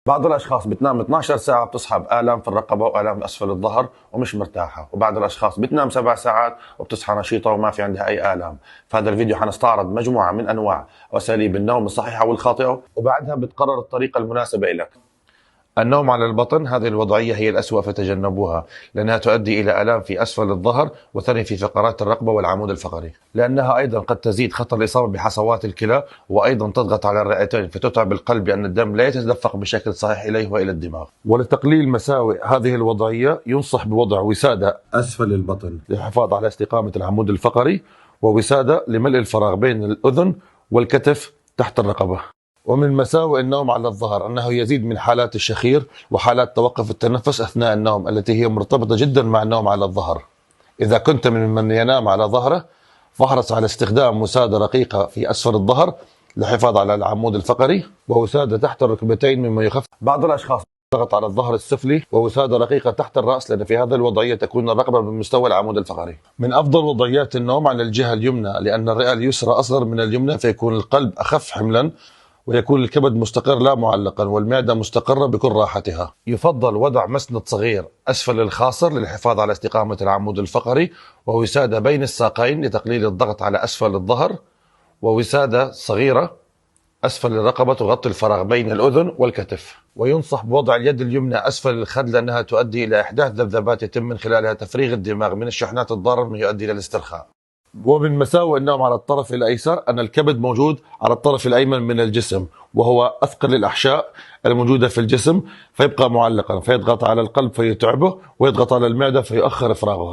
بعض الأشخاص بتنام 12 ساعة بتصحى بآلام في الرقبة وآلام أسفل الظهر ومش مرتاحة، وبعض الأشخاص بتنام 7 ساعات وبتصحى نشيطة وما في عندها أي آلام. في هذا الفيديو حنستعرض مجموعة من أنواع وأساليب النوم الصحيحة والخاطئة، وبعدها بتقرر الطريقة المناسبة لك. النوم على البطن، هذه الوضعية هي الأسوأ فتجنبوها، لأنها تؤدي إلى آلام في أسفل الظهر وثاني في فقرات الرقبة والعمود الفقري، لأنها أيضا قد تزيد خطر الإصابة بحصوات الكلى، وأيضا تضغط على الرئتين فتتعب القلب لأن الدم لا يتدفق بشكل صحيح إليه وإلى الدماغ. ولتقليل مساوئ هذه الوضعية ينصح بوضع وسادة أسفل البطن للحفاظ على استقامة العمود الفقري، ووسادة لملء الفراغ بين الأذن والكتف تحت الرقبة. ومن مساوئ النوم على الظهر أنه يزيد من حالات الشخير وحالات توقف التنفس أثناء النوم التي هي مرتبطة جدا مع النوم على الظهر. إذا كنت من ينام على ظهره فاحرص على استخدام وسادة رقيقة في أسفل الظهر للحفاظ على العمود الفقري، ووسادة تحت الركبتين مما يخفف بعض الأشخاص ضغط على الظهر السفلي، ووسادة رقيقة تحت الرأس لأن في هذه الوضعية تكون الرقبة بمستوى العمود الفقري. من أفضل وضعيات النوم على الجهة اليمنى، لأن الرئة اليسرى أصغر من اليمنى فيكون القلب أخف حملا، ويكون الكبد مستقر لا معلقا، والمعدة مستقرة بكل راحتها. يفضل وضع مسند صغير أسفل الخاصر للحفاظ على استقامة العمود الفقري، ووسادة بين الساقين لتقليل الضغط على أسفل الظهر، ووسادة صغيرة أسفل الرقبة تغطي الفراغ بين الأذن والكتف. وينصح بوضع اليد اليمنى أسفل الخد لأنها تؤدي إلى إحداث ذبذبات يتم من خلالها تفريغ الدماغ من الشحنات الضارة مما يؤدي إلى الاسترخاء. ومن مساوئ النوم على الطرف الأيسر أن الكبد موجود على الطرف الأيمن من الجسم، وهو أثقل الأحشاء الموجودة في الجسم، فيبقى معلقا فيضغط على القلب فيتعبه، ويضغط على المعدة فيؤخر إفراغه.